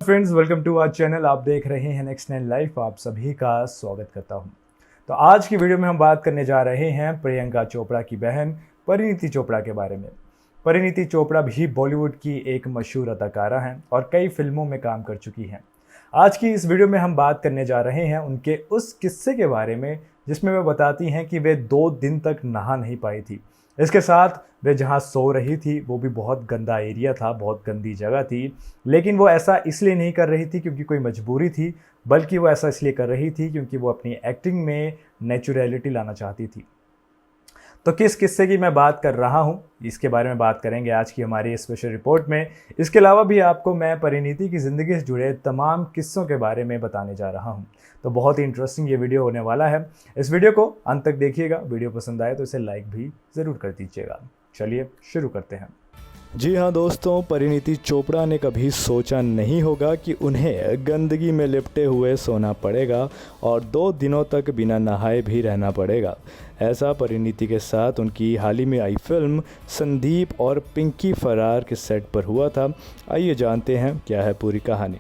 Friends, welcome to our channel. आप देख रहे हैं नेक्स्ट 9 लाइफ। आप सभी का स्वागत करता हूं। तो आज की वीडियो में हम बात करने जा रहे हैं प्रियंका चोपड़ा की बहन परिणीति चोपड़ा के बारे में। परिणीति चोपड़ा भी बॉलीवुड की एक मशहूर अदाकारा हैं और कई फिल्मों में काम कर चुकी हैं। आज की इस वीडियो में हम बात करने जा रहे हैं उनके उस किस्से के बारे में जिसमें वे बताती हैं कि वे 2 दिन तक नहा नहीं पाई थी। इसके साथ वे जहाँ सो रही थी वो भी बहुत गंदा एरिया था, बहुत गंदी जगह थी। लेकिन वो ऐसा इसलिए नहीं कर रही थी क्योंकि कोई मजबूरी थी, बल्कि वो ऐसा इसलिए कर रही थी क्योंकि वो अपनी एक्टिंग में नेचुरलिटी लाना चाहती थी। तो किस किस्से की मैं बात कर रहा हूँ, इसके बारे में बात करेंगे आज की हमारी स्पेशल रिपोर्ट में। इसके अलावा भी आपको मैं परिणीति की ज़िंदगी से जुड़े तमाम किस्सों के बारे में बताने जा रहा हूँ। तो बहुत ही इंटरेस्टिंग ये वीडियो होने वाला है। इस वीडियो को अंत तक देखिएगा। वीडियो पसंद आए तो इसे लाइक भी ज़रूर कर दीजिएगा। चलिए शुरू करते हैं। जी हाँ दोस्तों, परिणीति चोपड़ा ने कभी सोचा नहीं होगा कि उन्हें गंदगी में लिपटे हुए सोना पड़ेगा और 2 दिनों तक बिना नहाए भी रहना पड़ेगा। ऐसा परिणीति के साथ उनकी हाल ही में आई फिल्म संदीप और पिंकी फरार के सेट पर हुआ था। आइए जानते हैं क्या है पूरी कहानी।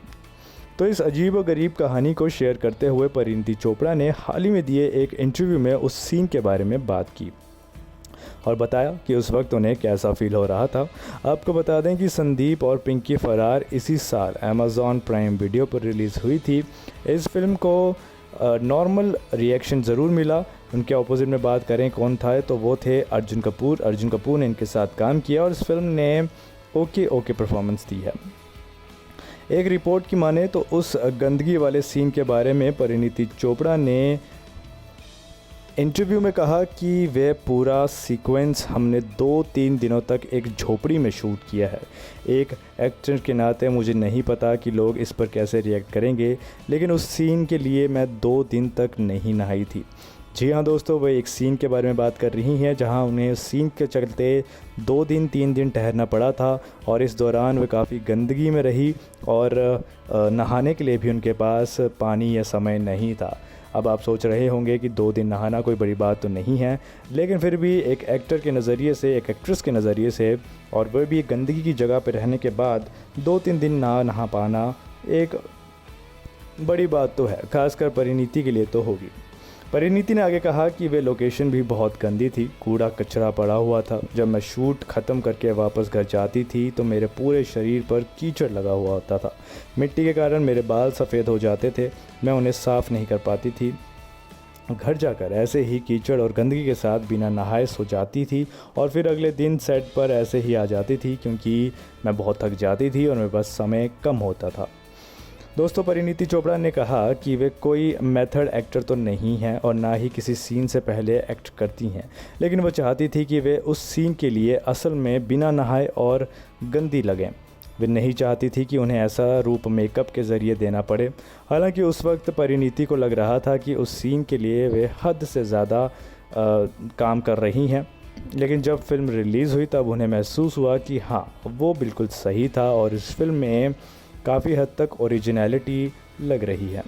तो इस अजीब व गरीब कहानी को शेयर करते हुए परिणीति चोपड़ा ने हाल ही में दिए एक इंटरव्यू में उस सीन के बारे में बात की और बताया कि उस वक्त उन्हें कैसा फील हो रहा था। आपको बता दें कि संदीप और पिंकी फरार इसी साल अमेज़ॉन प्राइम वीडियो पर रिलीज़ हुई थी। इस फिल्म को नॉर्मल रिएक्शन ज़रूर मिला। उनके ऑपोजिट में बात करें कौन था, तो वो थे अर्जुन कपूर। अर्जुन कपूर ने इनके साथ काम किया और इस फिल्म ने ओके परफॉर्मेंस दी है। एक रिपोर्ट की माने तो उस गंदगी वाले सीन के बारे में परिणीति चोपड़ा ने इंटरव्यू में कहा कि वे पूरा सीक्वेंस हमने 2-3 दिनों तक एक झोपड़ी में शूट किया है। एक एक्टर के नाते मुझे नहीं पता कि लोग इस पर कैसे रिएक्ट करेंगे, लेकिन उस सीन के लिए मैं 2 दिन तक नहीं नहाई थी। जी हाँ दोस्तों, वे एक सीन के बारे में बात कर रही हैं जहां उन्हें उस सीन के चलते 2-3 दिन ठहरना पड़ा था और इस दौरान वे काफ़ी गंदगी में रही और नहाने के लिए भी उनके पास पानी या समय नहीं था। अब आप सोच रहे होंगे कि 2 दिन नहाना कोई बड़ी बात तो नहीं है, लेकिन फिर भी एक एक्टर के नज़रिए से, एक एक्ट्रेस के नज़रिए से, और वह भी गंदगी की जगह पर रहने के बाद 2-3 दिन ना नहा पाना एक बड़ी बात तो है, खासकर परिणीति के लिए तो होगी। परिणीति ने आगे कहा कि वे लोकेशन भी बहुत गंदी थी, कूड़ा कचरा पड़ा हुआ था। जब मैं शूट ख़त्म करके वापस घर जाती थी तो मेरे पूरे शरीर पर कीचड़ लगा हुआ होता था। मिट्टी के कारण मेरे बाल सफ़ेद हो जाते थे, मैं उन्हें साफ़ नहीं कर पाती थी। घर जाकर ऐसे ही कीचड़ और गंदगी के साथ बिना नहाए सो जाती थी और फिर अगले दिन सेट पर ऐसे ही आ जाती थी क्योंकि मैं बहुत थक जाती थी और मेरे पास समय कम होता था। दोस्तों, परिणीति चोपड़ा ने कहा कि वे कोई मेथड एक्टर तो नहीं हैं और ना ही किसी सीन से पहले एक्ट करती हैं, लेकिन वो चाहती थी कि वे उस सीन के लिए असल में बिना नहाए और गंदी लगें। वे नहीं चाहती थी कि उन्हें ऐसा रूप मेकअप के ज़रिए देना पड़े। हालांकि उस वक्त परिणीति को लग रहा था कि उस सीन के लिए वे हद से ज़्यादा काम कर रही हैं, लेकिन जब फिल्म रिलीज़ हुई तब उन्हें महसूस हुआ कि हाँ, वो बिल्कुल सही था और इस फिल्म में काफ़ी हद तक ओरिजिनलिटी लग रही है।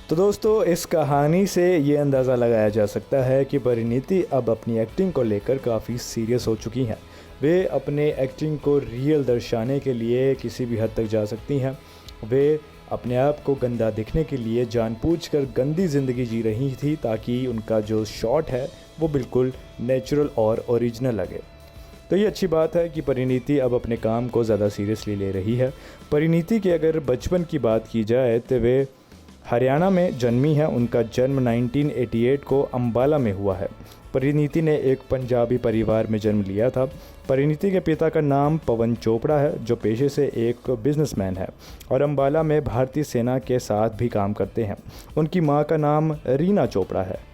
तो दोस्तों, इस कहानी से ये अंदाज़ा लगाया जा सकता है कि परिणीति अब अपनी एक्टिंग को लेकर काफ़ी सीरियस हो चुकी हैं। वे अपने एक्टिंग को रियल दर्शाने के लिए किसी भी हद तक जा सकती हैं। वे अपने आप को गंदा दिखने के लिए जानबूझकर गंदी ज़िंदगी जी रही थी ताकि उनका जो शॉट है वो बिल्कुल नेचुरल और ओरिजिनल लगे। तो ये अच्छी बात है कि परिणीति अब अपने काम को ज़्यादा सीरियसली ले रही है। परिणीति के अगर बचपन की बात की जाए तो वे हरियाणा में जन्मी हैं। उनका जन्म 1988 को अम्बाला में हुआ है। परिणीति ने एक पंजाबी परिवार में जन्म लिया था। परिणीति के पिता का नाम पवन चोपड़ा है, जो पेशे से एक बिजनेसमैन है और अम्बाला में भारतीय सेना के साथ भी काम करते हैं। उनकी माँ का नाम रीना चोपड़ा है।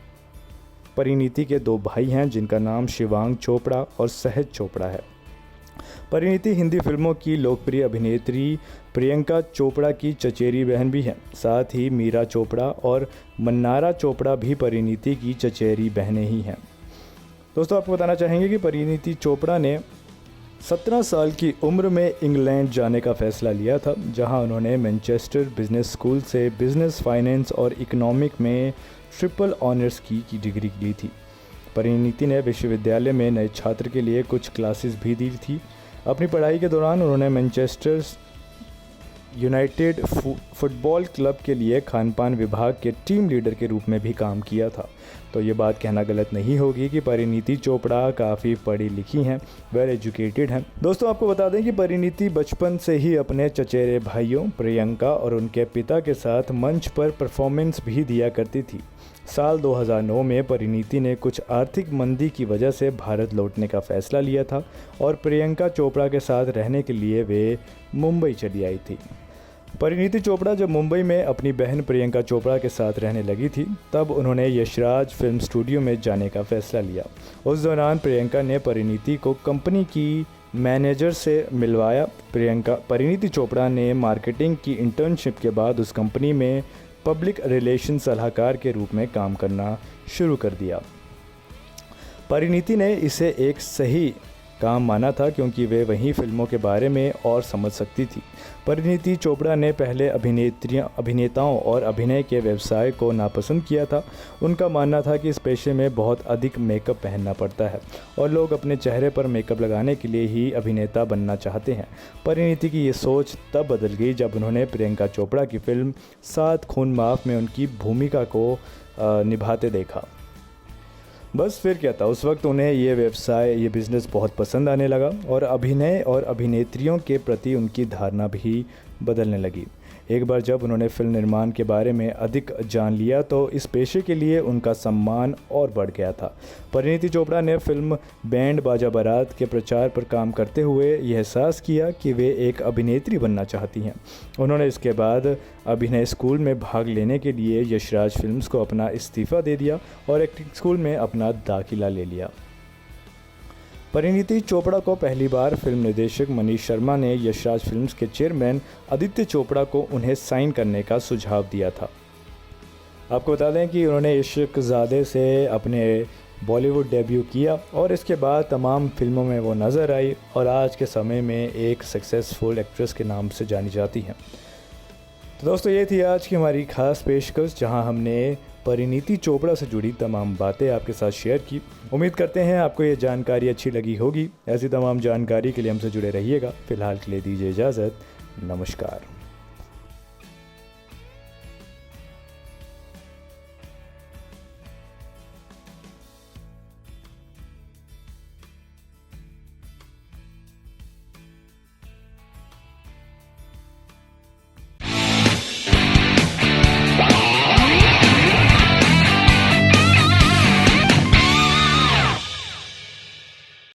परिणीति के 2 भाई हैं जिनका नाम शिवांग चोपड़ा और सहज चोपड़ा है। परिणीति हिंदी फिल्मों की लोकप्रिय अभिनेत्री प्रियंका चोपड़ा की चचेरी बहन भी हैं। साथ ही मीरा चोपड़ा और मन्नारा चोपड़ा भी परिणीति की चचेरी बहनें ही हैं। दोस्तों, आपको बताना चाहेंगे कि परिणीति चोपड़ा ने 17 साल की उम्र में इंग्लैंड जाने का फ़ैसला लिया था, जहां उन्होंने मैनचेस्टर बिजनेस स्कूल से बिजनेस, फाइनेंस और इकोनॉमिक में ट्रिपल ऑनर्स की डिग्री ली थी। परिणीति ने विश्वविद्यालय में नए छात्र के लिए कुछ क्लासेस भी दी थी। अपनी पढ़ाई के दौरान उन्होंने मैनचेस्टर यूनाइटेड फुटबॉल क्लब के लिए खानपान विभाग के टीम लीडर के रूप में भी काम किया था। तो ये बात कहना गलत नहीं होगी कि परिणीति चोपड़ा काफ़ी पढ़ी लिखी हैं, वेल एजुकेटेड हैं। दोस्तों, आपको बता दें कि परिणीति बचपन से ही अपने चचेरे भाइयों प्रियंका और उनके पिता के साथ मंच पर परफॉर्मेंस भी दिया करती थी। साल 2009 में परिणीति ने कुछ आर्थिक मंदी की वजह से भारत लौटने का फ़ैसला लिया था और प्रियंका चोपड़ा के साथ रहने के लिए वे मुंबई चली आई थी। परिणीति चोपड़ा जब मुंबई में अपनी बहन प्रियंका चोपड़ा के साथ रहने लगी थी, तब उन्होंने यशराज फिल्म स्टूडियो में जाने का फ़ैसला लिया। उस दौरान प्रियंका ने परिणीति को कंपनी की मैनेजर से मिलवाया। परिणीति चोपड़ा ने मार्केटिंग की इंटर्नशिप के बाद उस कंपनी में पब्लिक रिलेशन सलाहकार के रूप में काम करना शुरू कर दिया। परिणीति ने इसे एक सही काम माना था क्योंकि वे वहीं फिल्मों के बारे में और समझ सकती थी। परिणीति चोपड़ा ने पहले अभिनेताओं और अभिनय के व्यवसाय को नापसंद किया था। उनका मानना था कि इस पेशे में बहुत अधिक मेकअप पहनना पड़ता है और लोग अपने चेहरे पर मेकअप लगाने के लिए ही अभिनेता बनना चाहते हैं। परिणीति की ये सोच तब बदल गई जब उन्होंने प्रियंका चोपड़ा की फिल्म 7 खून माफ़ में उनकी भूमिका को निभाते देखा। बस फिर क्या था, उस वक्त उन्हें ये बिज़नेस बहुत पसंद आने लगा और अभिनय और अभिनेत्रियों के प्रति उनकी धारणा भी बदलने लगी। एक बार जब उन्होंने फिल्म निर्माण के बारे में अधिक जान लिया तो इस पेशे के लिए उनका सम्मान और बढ़ गया था। परिणीति चोपड़ा ने फिल्म बैंड बाजा बारात के प्रचार पर काम करते हुए यह एहसास किया कि वे एक अभिनेत्री बनना चाहती हैं। उन्होंने इसके बाद अभिनय स्कूल में भाग लेने के लिए यशराज फिल्म्स को अपना इस्तीफ़ा दे दिया और एक्टिंग स्कूल में अपना दाखिला ले लिया। परिणीति चोपड़ा को पहली बार फिल्म निर्देशक मनीष शर्मा ने यशराज फिल्म्स के चेयरमैन आदित्य चोपड़ा को उन्हें साइन करने का सुझाव दिया था। आपको बता दें कि उन्होंने इश्कज़ादे से अपने बॉलीवुड डेब्यू किया और इसके बाद तमाम फिल्मों में वो नज़र आई और आज के समय में एक सक्सेसफुल एक्ट्रेस के नाम से जानी जाती हैं। तो दोस्तों, ये थी आज की हमारी ख़ास पेशकश जहां हमने परिणीति चोपड़ा से जुड़ी तमाम बातें आपके साथ शेयर की। उम्मीद करते हैं आपको ये जानकारी अच्छी लगी होगी। ऐसी तमाम जानकारी के लिए हमसे जुड़े रहिएगा। फ़िलहाल के लिए दीजिए इजाज़त। नमस्कार।